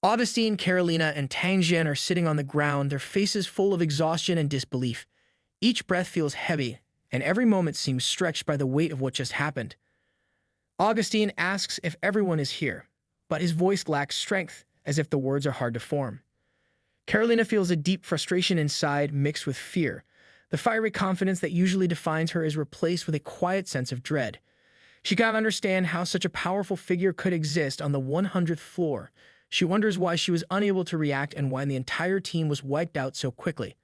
Augustine, Carolina, and Tang Jian are sitting on the ground, their faces full of exhaustion and disbelief. Each breath feels heavy, and every moment seems stretched by the weight of what just happened. Augustine asks if everyone is here, but his voice lacks strength, as if the words are hard to form. Carolina feels a deep frustration inside, mixed with fear. The fiery confidence that usually defines her is replaced with a quiet sense of dread. She cannot understand how such a powerful figure could exist on the 100th floor. She wonders why she was unable to react and why the entire team was wiped out so quickly.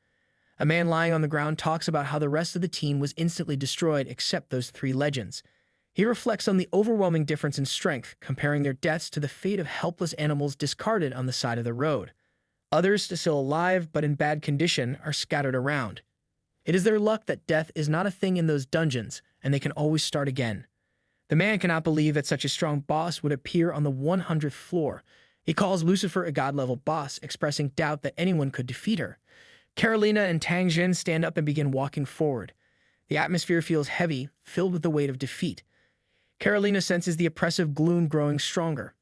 A man lying on the ground talks about how the rest of the team was instantly destroyed except those three legends. He reflects on the overwhelming difference in strength, comparing their deaths to the fate of helpless animals discarded on the side of the road. Others, still alive but in bad condition, are scattered around. It is their luck that death is not a thing in those dungeons, and they can always start again. The man cannot believe that such a strong boss would appear on the 100th floor. He calls Lucifer a god-level boss, expressing doubt that anyone could defeat her. Carolina and Tang Jian stand up and begin walking forward. The atmosphere feels heavy, filled with the weight of defeat. Carolina senses the oppressive gloom growing stronger.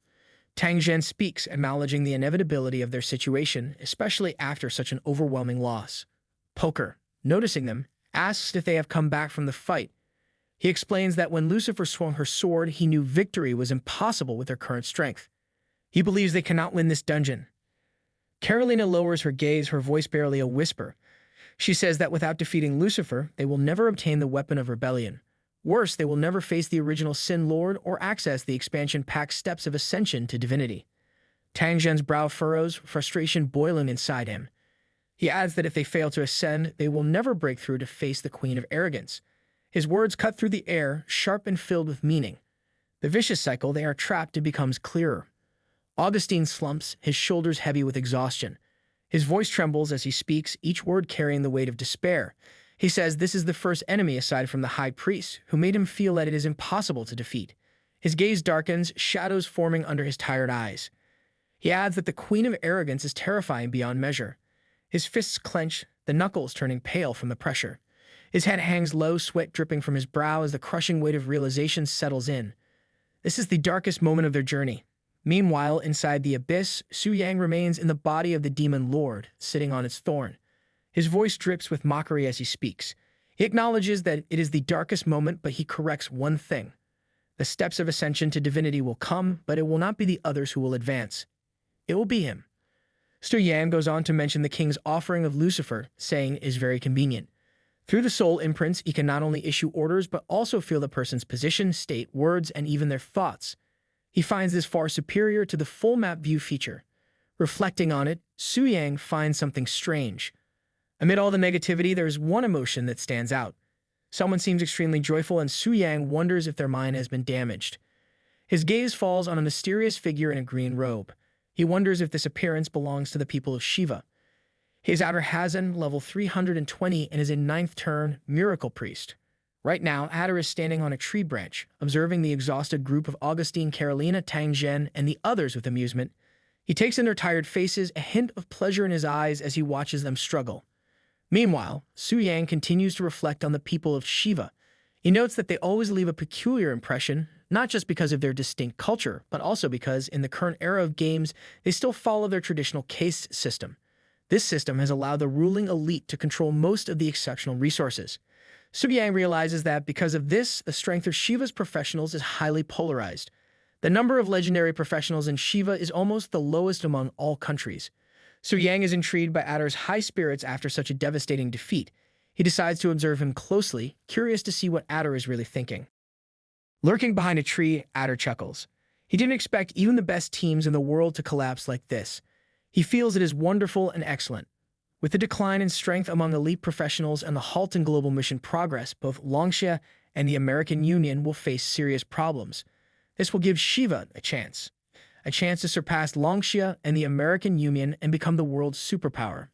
Tang Jian speaks, acknowledging the inevitability of their situation, especially after such an overwhelming loss. Poker, noticing them, asks if they have come back from the fight. He explains that when Lucifer swung her sword, he knew victory was impossible with their current strength. He believes they cannot win this dungeon. Carolina lowers her gaze, her voice barely a whisper. She says that without defeating Lucifer, they will never obtain the weapon of rebellion. Worse, they will never face the original Sin Lord or access the expansion pack's steps of ascension to divinity. Tang Jian's brow furrows, frustration boiling inside him. He adds that if they fail to ascend, they will never break through to face the Queen of Arrogance. His words cut through the air, sharp and filled with meaning. The vicious cycle they are trapped in becomes clearer. Augustine slumps, his shoulders heavy with exhaustion. His voice trembles as he speaks, each word carrying the weight of despair. He says this is the first enemy aside from the High Priest, who made him feel that it is impossible to defeat. His gaze darkens, shadows forming under his tired eyes. He adds that the Queen of Arrogance is terrifying beyond measure. His fists clench, the knuckles turning pale from the pressure. His head hangs low, sweat dripping from his brow as the crushing weight of realization settles in. This is the darkest moment of their journey. Meanwhile, inside the abyss, Su Yang remains in the body of the demon lord, sitting on its thorn. His voice drips with mockery as he speaks. He acknowledges that it is the darkest moment, but he corrects one thing. The steps of ascension to divinity will come, but it will not be the others who will advance. It will be him. Su Yang goes on to mention the king's offering of Lucifer, saying it is very convenient. Through the soul imprints, he can not only issue orders, but also feel the person's position, state, words, and even their thoughts. He finds this far superior to the full map view feature. Reflecting on it, Su Yang finds something strange. Amid all the negativity, there is one emotion that stands out. Someone seems extremely joyful, and Su Yang wonders if their mind has been damaged. His gaze falls on a mysterious figure in a green robe. He wonders if this appearance belongs to the people of Shiva. He is Outer Hazan, level 320, and is in 9th turn, Miracle Priest. Right now, Adder is standing on a tree branch, observing the exhausted group of Augustine, Carolina, Tang Jian, and the others with amusement. He takes in their tired faces, a hint of pleasure in his eyes as he watches them struggle. Meanwhile, Su Yang continues to reflect on the people of Shiva. He notes that they always leave a peculiar impression, not just because of their distinct culture, but also because, in the current era of games, they still follow their traditional caste system. This system has allowed the ruling elite to control most of the exceptional resources. Su Yang realizes that because of this, the strength of Shiva's professionals is highly polarized. The number of legendary professionals in Shiva is almost the lowest among all countries. Su Yang is intrigued by Adder's high spirits after such a devastating defeat. He decides to observe him closely, curious to see what Adder is really thinking. Lurking behind a tree, Adder chuckles. He didn't expect even the best teams in the world to collapse like this. He feels it is wonderful and excellent. With the decline in strength among elite professionals and the halt in global mission progress, both Longxia and the American Union will face serious problems. This will give Shiva a chance to surpass Longxia and the American Union and become the world's superpower.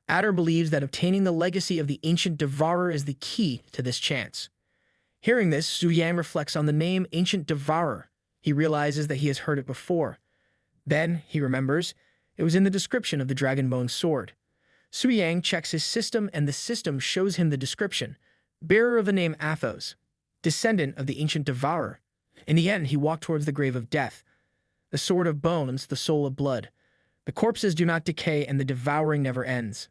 Adder believes that obtaining the legacy of the ancient Devourer is the key to this chance. Hearing this, Su Yang reflects on the name Ancient Devourer. He realizes that he has heard it before. Then, he remembers, it was in the description of the Dragonbone sword. Su Yang checks his system, and the system shows him the description. Bearer of the name Athos, descendant of the ancient Devourer. In the end, he walked towards the grave of death. The sword of bones, the soul of blood. The corpses do not decay and the devouring never ends.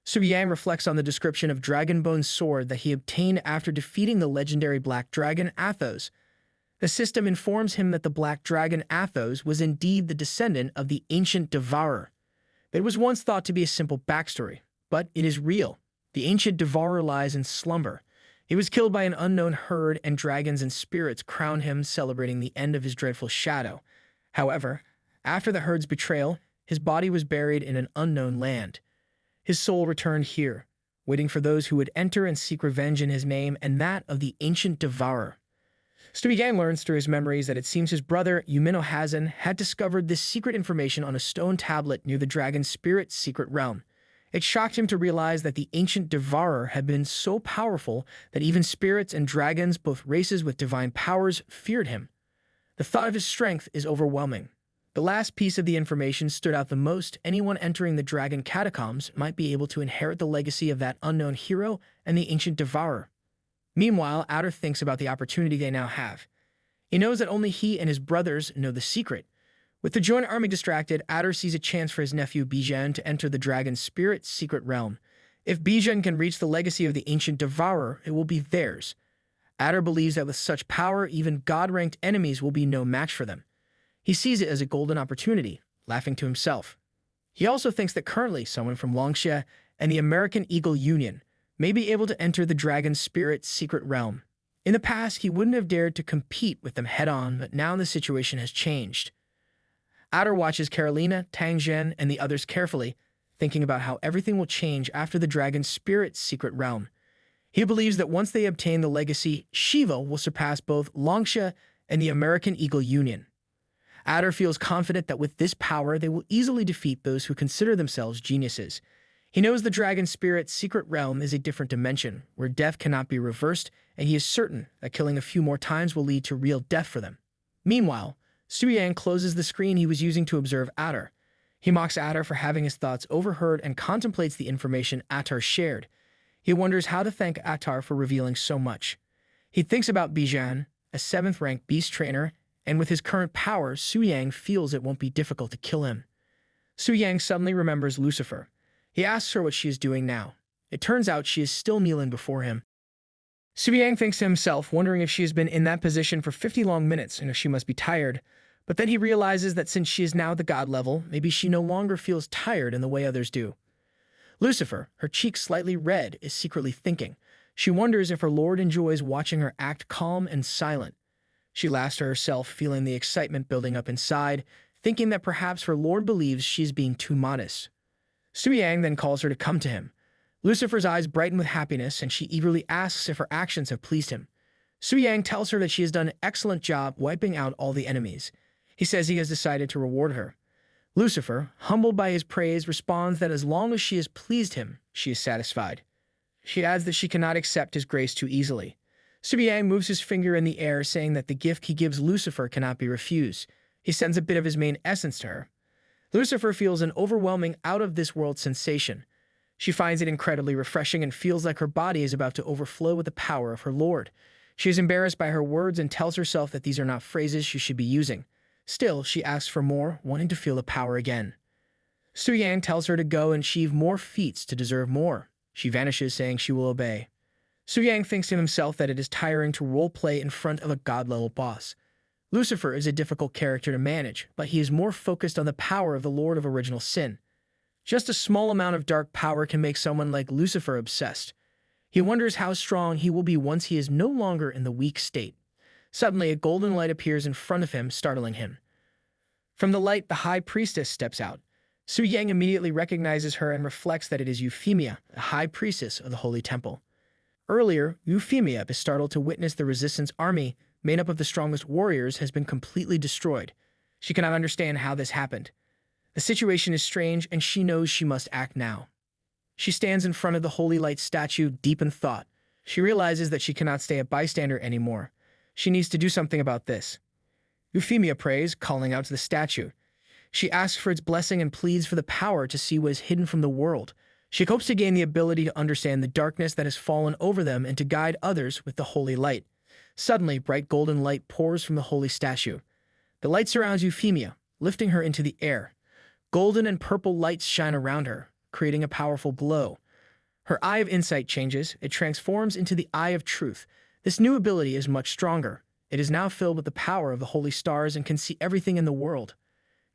Su Yang reflects on the description of Dragonbone's sword that he obtained after defeating the legendary Black Dragon Athos. The system informs him that the Black Dragon Athos was indeed the descendant of the ancient Devourer. It was once thought to be a simple backstory, but it is real. The ancient Devourer lies in slumber. He was killed by an unknown herd, and dragons and spirits crown him, celebrating the end of his dreadful shadow. However, after the herd's betrayal, his body was buried in an unknown land. His soul returned here, waiting for those who would enter and seek revenge in his name and that of the ancient Devourer. Su Yang learns through his memories that it seems his brother, Yumino Hazan, had discovered this secret information on a stone tablet near the dragon spirit's secret realm. It shocked him to realize that the ancient Devourer had been so powerful that even spirits and dragons, both races with divine powers, feared him. The thought of his strength is overwhelming. The last piece of the information stood out the most. Anyone entering the dragon catacombs might be able to inherit the legacy of that unknown hero and the ancient Devourer. Meanwhile, Outer thinks about the opportunity they now have. He knows that only he and his brothers know the secret. With the joint army distracted, Outer sees a chance for his nephew Bijan to enter the dragon spirit's secret realm. If Bijan can reach the legacy of the ancient Devourer, it will be theirs. Outer believes that with such power, even god-ranked enemies will be no match for them. He sees it as a golden opportunity, laughing to himself. He also thinks that currently someone from Longxia and the American Eagle Union may be able to enter the dragon spirit's secret realm. In the past, he wouldn't have dared to compete with them head-on, but now the situation has changed. Outer watches Carolina, Tang Zhen, and the others carefully, thinking about how everything will change after the dragon spirit's secret realm. He believes that once they obtain the legacy, Shiva will surpass both Longxia and the American Eagle Union. Outer feels confident that with this power, they will easily defeat those who consider themselves geniuses. He knows the dragon spirit's secret realm is a different dimension, where death cannot be reversed, and he is certain that killing a few more times will lead to real death for them. Meanwhile, Su Yang closes the screen he was using to observe Outer. He mocks Outer for having his thoughts overheard and contemplates the information Outer shared. He wonders how to thank Outer for revealing so much. He thinks about Bijan, a 7th-ranked beast trainer, and with his current power, Su Yang feels it won't be difficult to kill him. Su Yang suddenly remembers Lucifer. He asks her what she is doing now. It turns out she is still kneeling before him. Su Yang thinks to himself, wondering if she has been in that position for 50 long minutes and if she must be tired. But then he realizes that since she is now at the god level, maybe she no longer feels tired in the way others do. Lucifer, her cheeks slightly red, is secretly thinking. She wonders if her lord enjoys watching her act calm and silent. She laughs to herself, feeling the excitement building up inside, thinking that perhaps her lord believes she is being too modest. Su Yang then calls her to come to him. Lucifer's eyes brighten with happiness, and she eagerly asks if her actions have pleased him. Su Yang tells her that she has done an excellent job wiping out all the enemies. He says he has decided to reward her. Lucifer, humbled by his praise, responds that as long as she has pleased him, she is satisfied. She adds that she cannot accept his grace too easily. Su Yang moves his finger in the air, saying that the gift he gives Lucifer cannot be refused. He sends a bit of his main essence to her. Lucifer feels an overwhelming, out-of-this-world sensation. She finds it incredibly refreshing and feels like her body is about to overflow with the power of her lord. She is embarrassed by her words and tells herself that these are not phrases she should be using. Still, she asks for more, wanting to feel the power again. Su Yang tells her to go and achieve more feats to deserve more. She vanishes, saying she will obey. Su Yang thinks to himself that it is tiring to role-play in front of a god-level boss. Lucifer is a difficult character to manage, but he is more focused on the power of the Lord of Original Sin. Just a small amount of dark power can make someone like Lucifer obsessed. He wonders how strong he will be once he is no longer in the weak state. Suddenly, a golden light appears in front of him, startling him. From the light, the High Priestess steps out. Su Yang immediately recognizes her and reflects that it is Euphemia, the High Priestess of the Holy Temple. Earlier, Euphemia is startled to witness the Resistance army, made up of the strongest warriors, has been completely destroyed. She cannot understand how this happened. The situation is strange, and she knows she must act now. She stands in front of the Holy Light statue, deep in thought. She realizes that she cannot stay a bystander anymore. She needs to do something about this. Euphemia prays, calling out to the statue. She asks for its blessing and pleads for the power to see what is hidden from the world. She hopes to gain the ability to understand the darkness that has fallen over them and to guide others with the holy light. Suddenly, bright golden light pours from the holy statue. The light surrounds Euphemia, lifting her into the air. Golden and purple lights shine around her, creating a powerful glow. Her Eye of Insight changes. It transforms into the Eye of Truth. This new ability is much stronger. It is now filled with the power of the holy stars and can see everything in the world.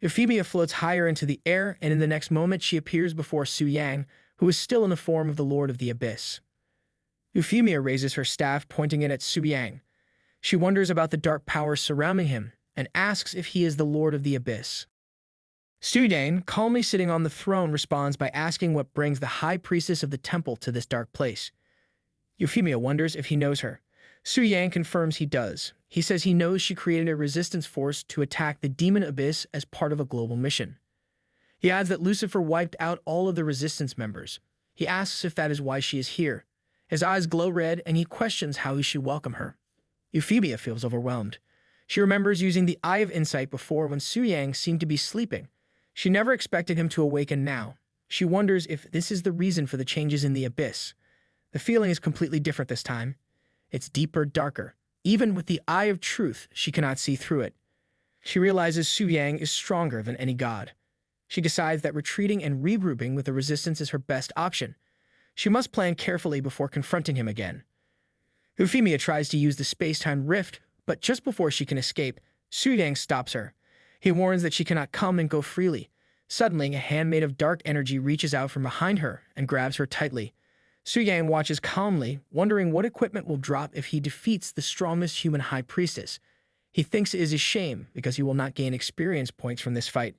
Euphemia floats higher into the air, and in the next moment she appears before Su Yang, who is still in the form of the Lord of the Abyss. Euphemia raises her staff, pointing it at Su Yang. She wonders about the dark powers surrounding him and asks if he is the Lord of the Abyss. Su Yang, calmly sitting on the throne, responds by asking what brings the high priestess of the temple to this dark place. Euphemia wonders if he knows her. Su Yang confirms he does. He says he knows she created a resistance force to attack the demon abyss as part of a global mission. He adds that Lucifer wiped out all of the resistance members. He asks if that is why she is here. His eyes glow red, and he questions how he should welcome her. Euphemia feels overwhelmed. She remembers using the Eye of Insight before when Su Yang seemed to be sleeping. She never expected him to awaken now. She wonders if this is the reason for the changes in the abyss. The feeling is completely different this time. It's deeper, darker. Even with the Eye of Truth, she cannot see through it. She realizes Su Yang is stronger than any god. She decides that retreating and regrouping with the resistance is her best option. She must plan carefully before confronting him again. Euphemia tries to use the space-time rift, but just before she can escape, Su Yang stops her. He warns that she cannot come and go freely. Suddenly, a hand made of dark energy reaches out from behind her and grabs her tightly. Su Yang watches calmly, wondering what equipment will drop if he defeats the strongest human high priestess. He thinks it is a shame because he will not gain experience points from this fight.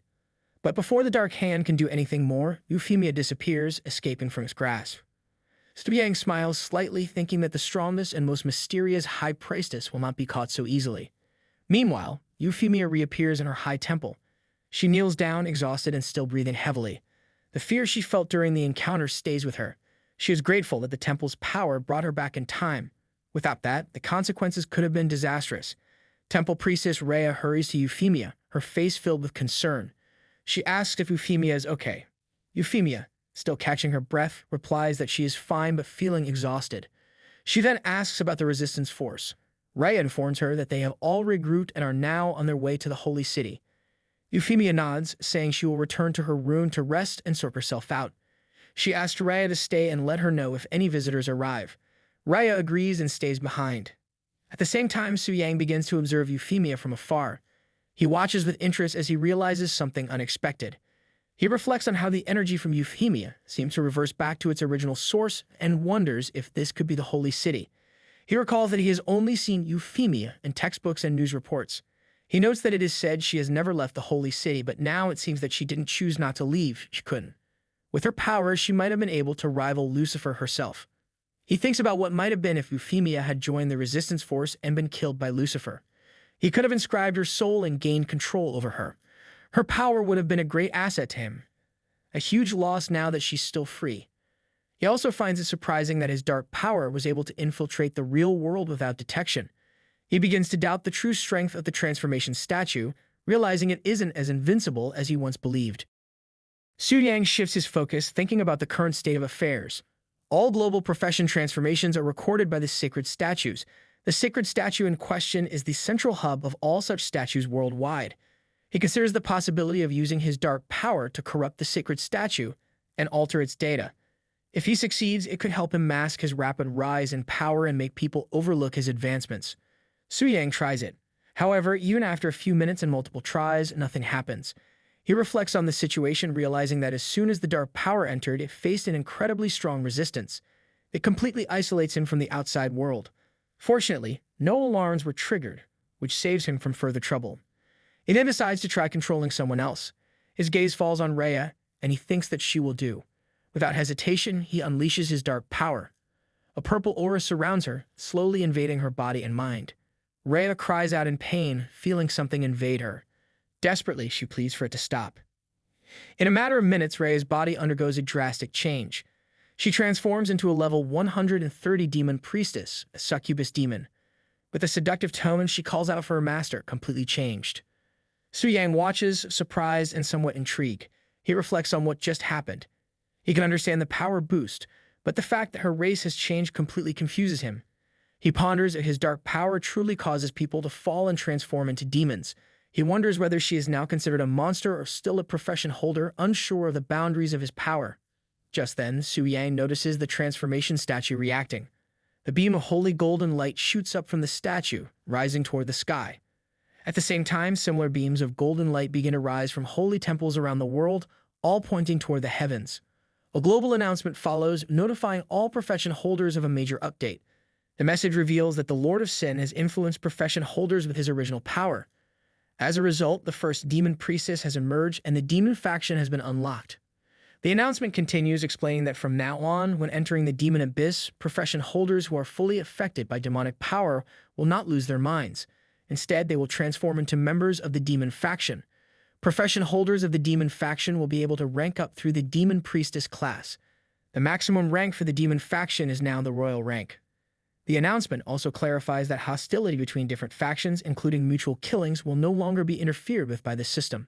But before the dark hand can do anything more, Euphemia disappears, escaping from his grasp. Su Yang smiles slightly, thinking that the strongest and most mysterious high priestess will not be caught so easily. Meanwhile, Euphemia reappears in her high temple. She kneels down, exhausted and still breathing heavily. The fear she felt during the encounter stays with her. She is grateful that the temple's power brought her back in time. Without that, the consequences could have been disastrous. Temple priestess Rhea hurries to Euphemia, her face filled with concern. She asks if Euphemia is okay. Euphemia, still catching her breath, replies that she is fine but feeling exhausted. She then asks about the resistance force. Rhea informs her that they have all regrouped and are now on their way to the holy city. Euphemia nods, saying she will return to her room to rest and sort herself out. She asks Rhea to stay and let her know if any visitors arrive. Rhea agrees and stays behind. At the same time, Su Yang begins to observe Euphemia from afar. He watches with interest as he realizes something unexpected. He reflects on how the energy from Euphemia seems to reverse back to its original source and wonders if this could be the holy city. He recalls that he has only seen Euphemia in textbooks and news reports. He notes that it is said she has never left the holy city, but now it seems that she didn't choose not to leave. She couldn't. With her powers, she might have been able to rival Lucifer herself. He thinks about what might have been if Euphemia had joined the resistance force and been killed by Lucifer. He could have inscribed her soul and gained control over her. Her power would have been a great asset to him. A huge loss now that she's still free. He also finds it surprising that his dark power was able to infiltrate the real world without detection. He begins to doubt the true strength of the transformation statue, realizing it isn't as invincible as he once believed. Su Yang shifts his focus, thinking about the current state of affairs. All global profession transformations are recorded by the sacred statues. The sacred statue in question is the central hub of all such statues worldwide. He considers the possibility of using his dark power to corrupt the sacred statue and alter its data. If he succeeds, it could help him mask his rapid rise in power and make people overlook his advancements. Su Yang tries it. However, even after a few minutes and multiple tries, nothing happens. He reflects on the situation, realizing that as soon as the dark power entered, it faced an incredibly strong resistance. It completely isolates him from the outside world. Fortunately, no alarms were triggered, which saves him from further trouble. He then decides to try controlling someone else. His gaze falls on Rhea, and he thinks that she will do. Without hesitation, he unleashes his dark power. A purple aura surrounds her, slowly invading her body and mind. Rhea cries out in pain, feeling something invade her. Desperately, she pleads for it to stop. In a matter of minutes, Rhea's body undergoes a drastic change. She transforms into a level 130 demon priestess, a succubus demon. With a seductive tone, she calls out for her master, completely changed. Su Yang watches, surprised and somewhat intrigued. He reflects on what just happened. He can understand the power boost, but the fact that her race has changed completely confuses him. He ponders if his dark power truly causes people to fall and transform into demons. He wonders whether she is now considered a monster or still a profession holder, unsure of the boundaries of his power. Just then, Su Yang notices the transformation statue reacting. The beam of holy golden light shoots up from the statue, rising toward the sky. At the same time, similar beams of golden light begin to rise from holy temples around the world, all pointing toward the heavens. A global announcement follows, notifying all profession holders of a major update. The message reveals that the Lord of Sin has influenced profession holders with his original power. As a result, the first demon priestess has emerged and the demon faction has been unlocked. The announcement continues, explaining that from now on, when entering the demon abyss, profession holders who are fully affected by demonic power will not lose their minds. Instead, they will transform into members of the demon faction. Profession holders of the demon faction will be able to rank up through the demon priestess class. The maximum rank for the demon faction is now the royal rank. The announcement also clarifies that hostility between different factions, including mutual killings, will no longer be interfered with by the system.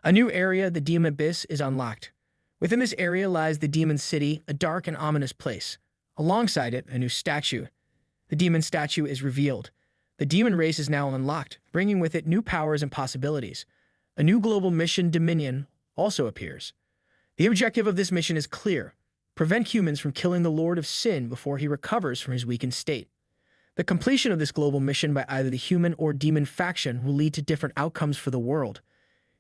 A new area, the Demon Abyss, is unlocked. Within this area lies the Demon City, a dark and ominous place. Alongside it, a new statue. The demon statue is revealed. The demon race is now unlocked, bringing with it new powers and possibilities. A new global mission, Dominion, also appears. The objective of this mission is clear: prevent humans from killing the Lord of Sin before he recovers from his weakened state. The completion of this global mission by either the human or demon faction will lead to different outcomes for the world.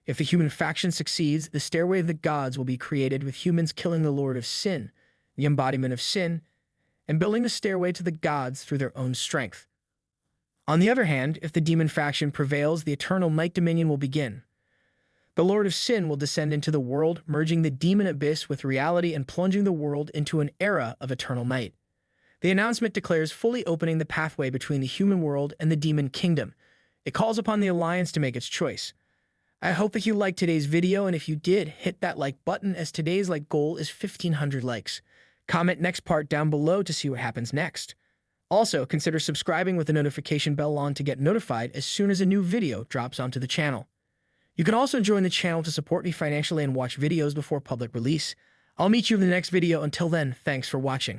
If the human faction succeeds, the Stairway of the Gods will be created, with humans killing the Lord of Sin, the embodiment of sin, and building the stairway to the gods through their own strength. On the other hand, if the demon faction prevails, the Eternal Night Dominion will begin. The Lord of Sin will descend into the world, merging the demon abyss with reality and plunging the world into an era of eternal night. The announcement declares fully opening the pathway between the human world and the demon kingdom. It calls upon the Alliance to make its choice. I hope that you liked today's video, and if you did, hit that like button, as today's like goal is 1,500 likes. Comment next part down below to see what happens next. Also, consider subscribing with the notification bell on to get notified as soon as a new video drops onto the channel. You can also join the channel to support me financially and watch videos before public release. I'll meet you in the next video. Until then, thanks for watching.